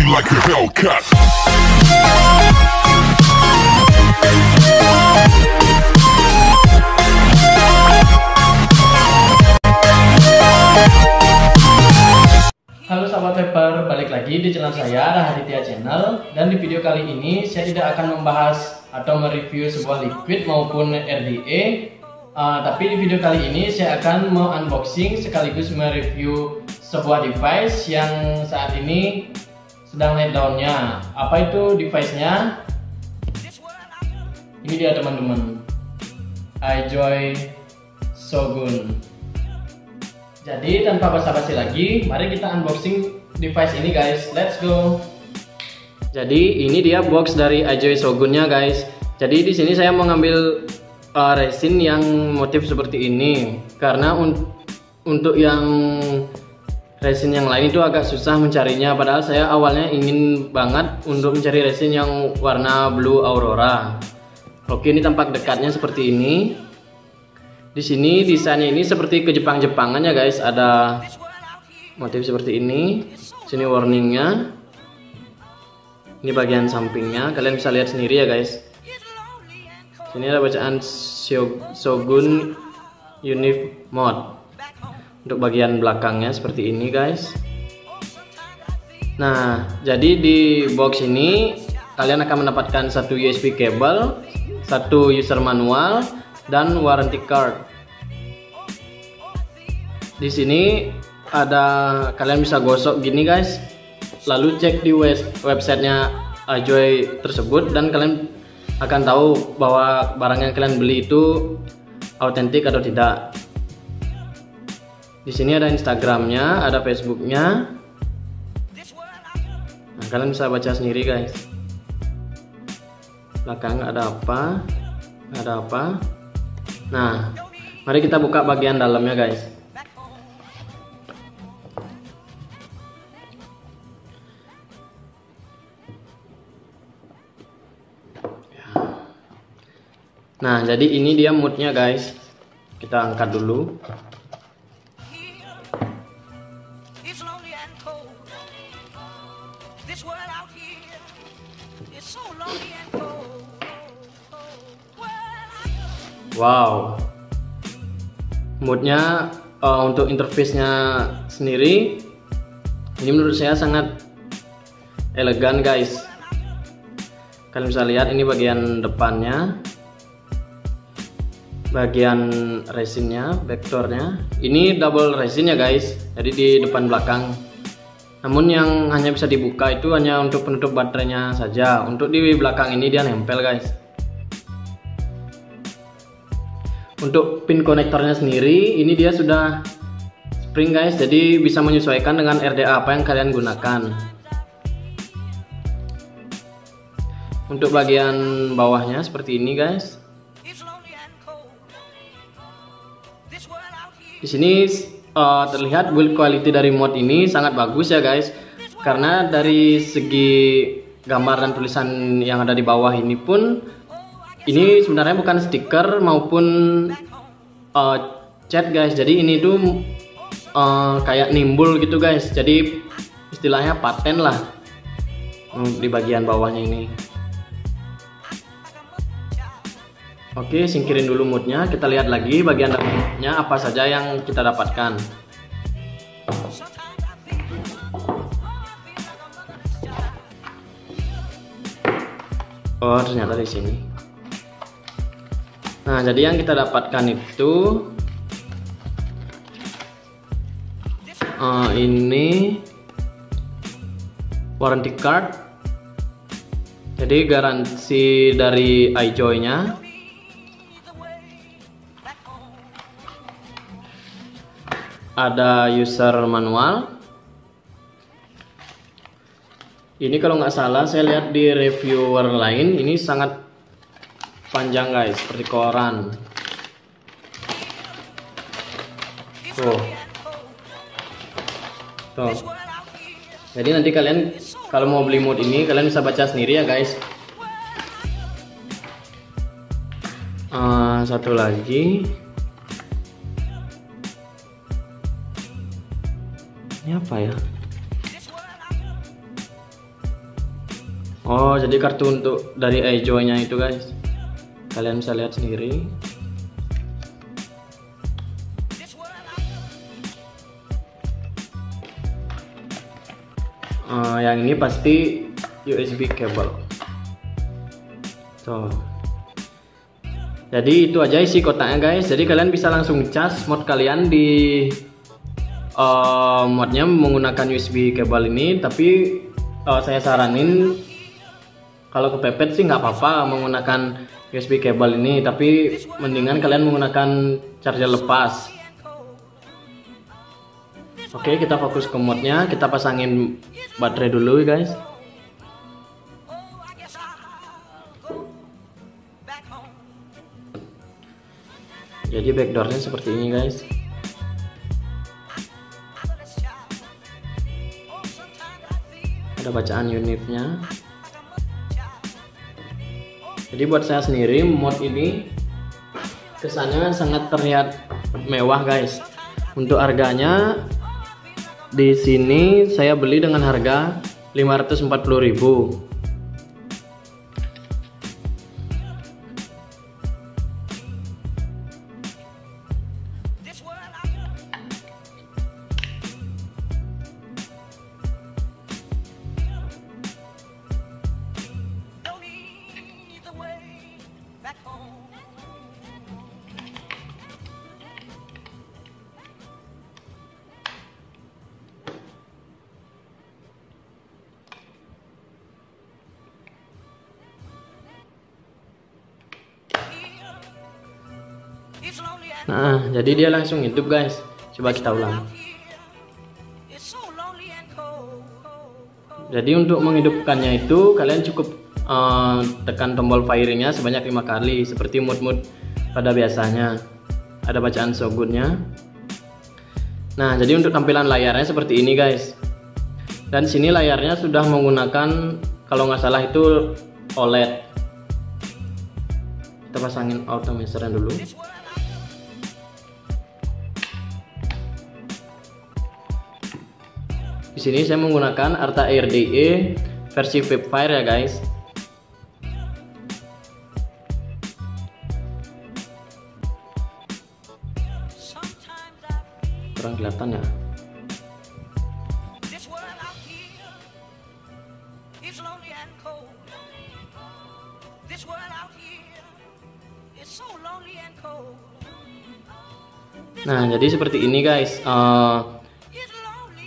like a Hellcat. Halo sahabat Vapor, balik lagi di channel saya Rahaditya Channel. Dan di video kali ini saya tidak akan membahas atau mereview sebuah liquid maupun RDA, tapi di video kali ini saya akan unboxing sekaligus mereview sebuah device yang saat ini sedang naik daunnya. Apa itu device-nya? Ini dia teman-teman, iJoy Shogun. Jadi tanpa basa-basi lagi, mari kita unboxing device ini guys. Let's go. Jadi ini dia box dari iJoy Shogunnya guys. Jadi di sini saya mau ngambil resin yang motif seperti ini karena untuk yang resin yang lain itu agak susah mencarinya. Padahal saya awalnya ingin banget untuk mencari resin yang warna blue aurora. Oke, ini tampak dekatnya seperti ini. Di sini desainnya ini seperti ke Jepang-Jepangan ya guys, ada motif seperti ini. Sini warningnya, ini bagian sampingnya, kalian bisa lihat sendiri ya guys. Sini ada bacaan Shogun Unique Mode. Untuk bagian belakangnya seperti ini guys. Nah, jadi di box ini kalian akan mendapatkan satu USB cable, satu user manual, dan warranty card. Di sini ada, kalian bisa gosok gini guys, lalu cek di websitenya iJoy tersebut dan kalian akan tahu bahwa barang yang kalian beli itu autentik atau tidak. Di sini ada Instagramnya, ada Facebooknya. Nah, kalian bisa baca sendiri guys. Belakang ada apa? Ada apa? Nah, mari kita buka bagian dalamnya guys. Nah, jadi ini dia moodnya guys. Kita angkat dulu. Wow, moodnya untuk interface-nya sendiri ini menurut saya sangat elegan guys. Kalian bisa lihat ini bagian depannya, bagian resinnya, vektornya. Ini double resin ya guys, jadi di depan belakang. Namun yang hanya bisa dibuka itu hanya untuk penutup baterainya saja. Untuk di belakang ini dia nempel guys. Untuk pin konektornya sendiri ini dia sudah spring guys, jadi bisa menyesuaikan dengan RDA apa yang kalian gunakan. Untuk bagian bawahnya seperti ini guys. Di sini terlihat build quality dari mod ini sangat bagus ya guys, karena dari segi gambar dan tulisan yang ada di bawah ini pun ini sebenarnya bukan stiker maupun cat guys. Jadi ini tuh kayak nimbul gitu guys. Jadi istilahnya paten lah di bagian bawahnya ini. Oke, singkirin dulu moodnya. Kita lihat lagi bagian dalamnya apa saja yang kita dapatkan. Oh, ternyata di sini. Nah, jadi yang kita dapatkan itu ini warranty card. Jadi garansi dari iJoy-nya. Ada user manual. Ini kalau nggak salah saya lihat di reviewer lain ini sangat panjang guys, seperti koran. Tuh. Jadi nanti kalian kalau mau beli mod ini kalian bisa baca sendiri ya guys. Satu lagi. Ini apa ya? Oh, jadi kartu untuk dari iJoy-nya itu guys, kalian bisa lihat sendiri. Yang ini pasti USB cable. Tuh. Jadi itu aja isi kotaknya guys. Jadi kalian bisa langsung cas mod kalian di modnya menggunakan USB cable ini. Tapi saya saranin kalau kepepet sih nggak apa-apa menggunakan USB cable ini. Tapi mendingan kalian menggunakan charger lepas. Oke, kita fokus ke modnya. Kita pasangin baterai dulu guys. Jadi backdoornya seperti ini guys. Ada bacaan unitnya. Jadi buat saya sendiri mod ini kesannya sangat terlihat mewah guys. Untuk harganya di sini saya beli dengan harga 540.000. Nah, jadi dia langsung hidup guys. Coba kita ulang. Jadi untuk menghidupkannya itu kalian cukup tekan tombol firingnya sebanyak 5 kali seperti mod-mod pada biasanya. Ada bacaan Shogunnya. Nah, jadi untuk tampilan layarnya seperti ini guys. Dan sini layarnya sudah menggunakan kalau nggak salah itu OLED. Kita pasangin auto measurnya dulu. Di sini saya menggunakan Arta RDE versi Vapefire ya guys. Kurang kelihatan ya. Nah, jadi seperti ini guys.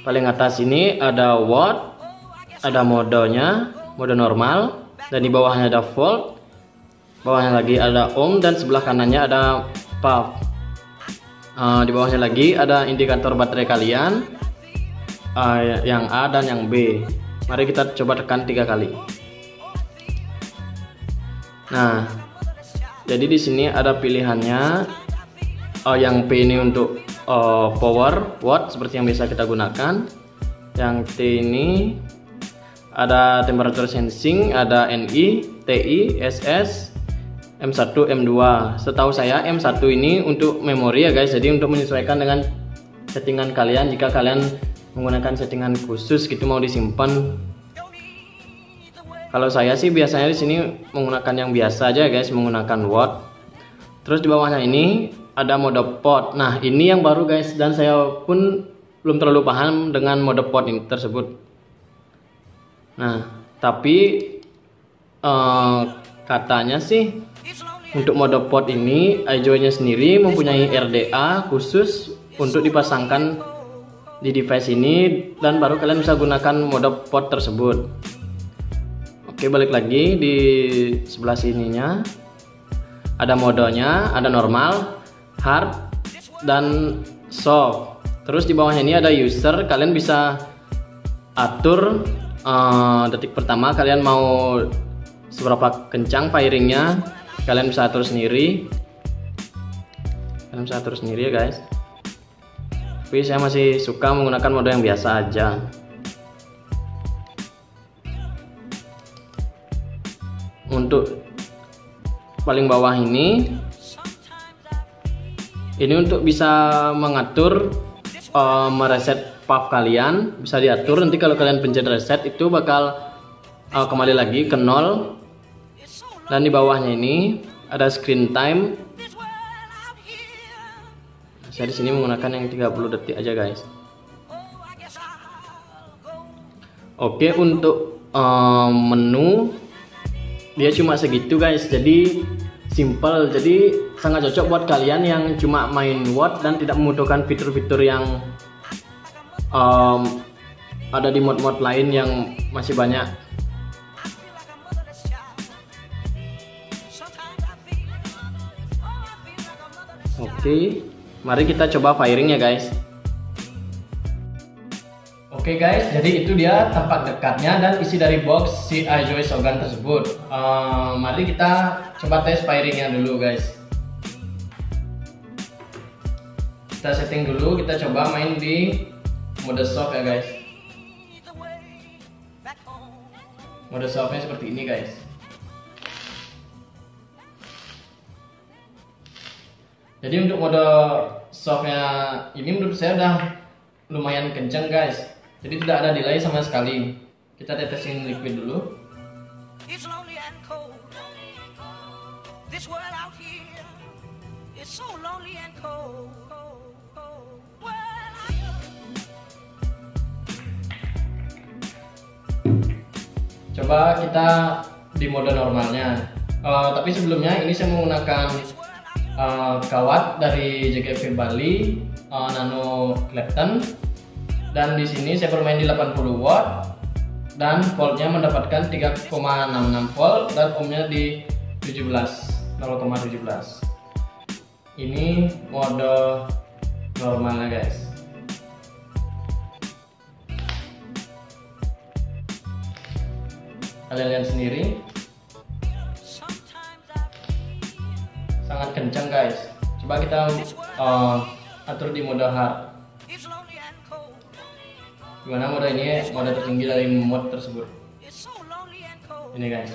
Paling atas ini ada watt, ada modenya, mode normal, dan di bawahnya ada volt, bawahnya lagi ada ohm, dan sebelah kanannya ada puff. Di bawahnya lagi ada indikator baterai kalian, yang A dan yang B. Mari kita coba tekan 3 kali. Nah, jadi di sini ada pilihannya. Yang P ini untuk power watt seperti yang biasa kita gunakan. Yang T ini ada temperature sensing, ada NI, TI, SS, M1, M2. Setahu saya M1 ini untuk memori ya guys. Jadi untuk menyesuaikan dengan settingan kalian. Jika kalian menggunakan settingan khusus gitu mau disimpan. Kalau saya sih biasanya di sini menggunakan yang biasa aja guys, menggunakan watt. Terus di bawahnya ini ada mode pot. Nah, ini yang baru guys, dan saya pun belum terlalu paham dengan mode pot ini tersebut. Nah, tapi katanya sih untuk mode pot ini iJoy-nya sendiri mempunyai RDA khusus untuk dipasangkan di device ini, dan baru kalian bisa gunakan mode pot tersebut. Oke, balik lagi di sebelah sininya. Ada modenya, ada normal, hard, dan soft. Terus di bawahnya ini ada user. Kalian bisa atur detik pertama kalian mau seberapa kencang firingnya. Kalian bisa atur sendiri. Kalian bisa atur sendiri ya guys. Tapi saya masih suka menggunakan mode yang biasa aja. Untuk paling bawah ini untuk bisa mengatur mereset puff kalian, bisa diatur. Nanti kalau kalian pencet reset itu bakal kembali lagi ke 0. Dan di bawahnya ini ada screen time. Saya di sini menggunakan yang 30 detik aja guys. Oke, untuk menu dia cuma segitu guys, jadi simple, jadi sangat cocok buat kalian yang cuma main Word dan tidak membutuhkan fitur-fitur yang ada di mod-mod lain yang masih banyak. Oke, mari kita coba firing ya guys. Oke guys, jadi itu dia tampak dekatnya dan isi dari box si iJoy Shogun tersebut. Mari kita coba tes firingnya dulu guys. Kita setting dulu, kita coba main di mode soft ya guys. Mode softnya seperti ini guys. Jadi untuk mode softnya ini menurut saya udah lumayan kencang guys. Jadi tidak ada delay sama sekali. Kita tetesin liquid dulu. Coba kita di mode normalnya. Tapi sebelumnya ini saya menggunakan kawat dari JKV Bali Nano Clapton, dan di sini saya bermain di 80 watt dan voltnya mendapatkan 3,66 volt dan ohmnya di 0,17. Ini mode normalnya guys. Kalian lihat sendiri, sangat kencang guys. Coba kita atur di mode hard. Gimana mode ini? Mode tertinggi dari mod tersebut. Ini guys.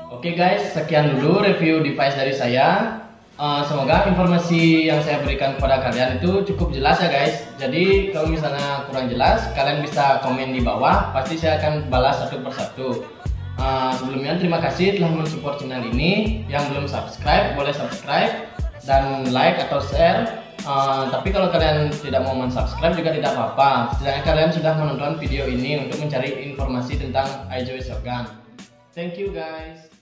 Oke guys, sekian dulu review device dari saya. Semoga informasi yang saya berikan kepada kalian itu cukup jelas ya guys. Jadi kalau misalnya kurang jelas, kalian bisa komen di bawah, pasti saya akan balas satu persatu. Sebelumnya terima kasih telah mensupport channel ini. Yang belum subscribe boleh subscribe dan like atau share. Tapi kalau kalian tidak mau subscribe juga tidak apa-apa, setidaknya kalian sudah menonton video ini untuk mencari informasi tentang iJoy Shogun. Thank you guys.